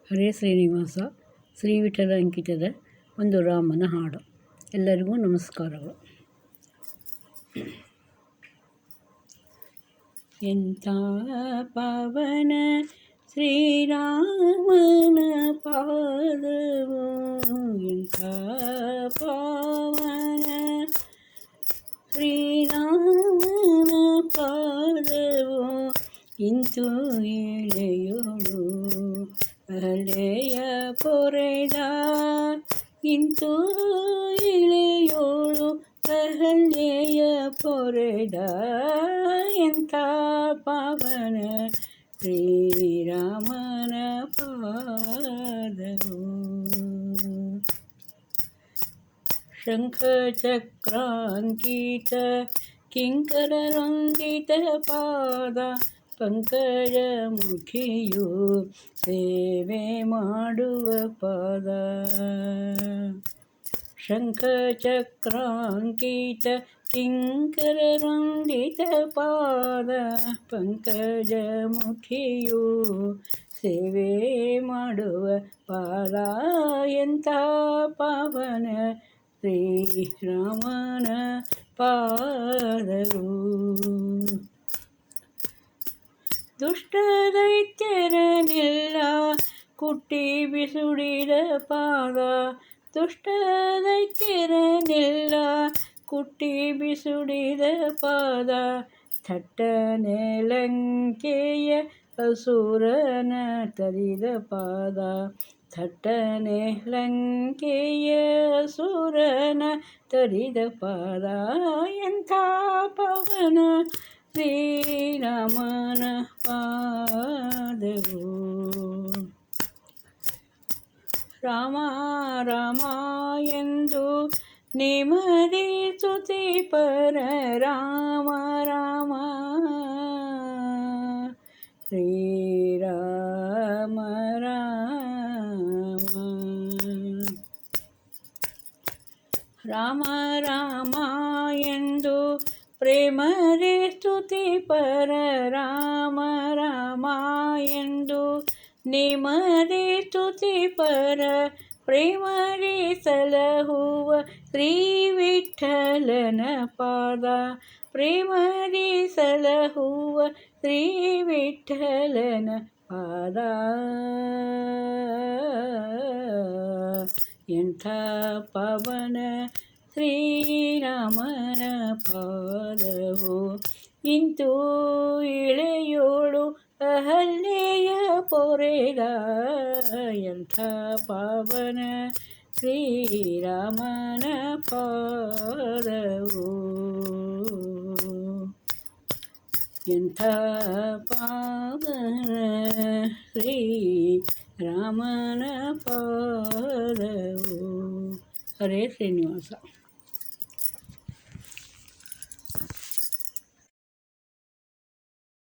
ಹರೇ ಶ್ರೀನಿವಾಸ ಶ್ರೀವಿಠಲ ಅಂಕಿತದ ಒಂದು ರಾಮನ ಹಾಡು. ಎಲ್ಲರಿಗೂ ನಮಸ್ಕಾರಗಳು. ಎಂಥ ಪಾವನ ಶ್ರೀರಾಮನ ಪಾದವು, ಎಂಥ ಪಾವನ ಶ್ರೀರಾಮನ ಪಾದವು, ಇಂತು ಎಳೆಯೋಳು ಅಹಲ್ಯೆಯ ಪೊರೆದ, ಇಂತು ಎಳೆಯೋಳು ಅಹಲ್ಯೆಯ ಪೊರೆದ, ಎಂಥ ಪಾವನ ಶ್ರೀರಾಮನ ಪಾದವು. ಶಂಖ ಚಕ್ರಾಂಕಿತ ಕಿಂಕರರಂಗಿತ ಪಾದ, ಪಂಕಜ ಮುಖಿಯು ಸೇವೆ ಮಾಡುವ ಪಾದ. ಶಂಖ ಚಕ್ರಾಂಕಿತ ಕಿಂಕರರಂಗಿತ ಪಾದ, ಪಂಕಜ ಮುಖಿಯು ಸೇವೆ ಮಾಡುವ ಪಾದ, ಎಂಥ ಪಾವನ ಶ್ರೀರಾಮನ ಪಾದವು. ದುಷ್ಟ ದೈತ್ಯರನ್ನೆಲ್ಲ ಕುಟ್ಟಿ ಬಿಸುಡಿದ ಪಾದ, ದುಷ್ಟ ದೈತ್ಯರನ್ನೆಲ್ಲ ಕುಟ್ಟಿ ಬಿಸುಡಿದ ಪಾದ, ಥಟ್ಟನೆ ಲಂಕೆಯ ಅಸುರನ ತರಿದ ಪಾದ, ಥಟ್ಟನೆ ಲಂಕೆಯ ಅಸುರನ ತರಿದ ಪಾದ, ಎಂಥ ಪವನ ಶ್ರೀರಾಮನ ಪಾದವು. ರಾಮ ರಾಮ ಎಂದು ನೆಮ್ಮದಿ ಸ್ತುತಿ ಪರ, ರಾಮ ರಾಮ ಶ್ರೀರಾಮ ರಾಮ. ರಾಮ ರಾಮ ಎಂದು ಪ್ರೇಮದಿ ಸ್ತುತಿ ಪರ, ರಾಮ ರಾಮ ಎಂದು ನೆಮ್ಮದಿ ಸ್ತುತಿ ಪರ, ಪ್ರೇಮದಿ ಸಲಹುವ ಶ್ರೀ ವಿಠಲನ ಪಾದ, ಪ್ರೇಮದಿ ಸಲಹುವ ಶ್ರೀ ವಿಠಲನ ಪಾದ, ಎಂಥ ಪವನ ಶ್ರೀರಾಮನ ಪಾದವು, ಇಂತು ಇಳೆಯೋಳು ಅಹಲ್ಯೆಯ ಪೊರೆದ, ಎಂಥ ಪಾವನ ಶ್ರೀರಾಮನ ಪಾದವು, ಎಂಥ ಪಾವನ ಶ್ರೀರಾಮನ ಪಾದವು. ಹರೇ ಶ್ರೀನಿವಾಸ.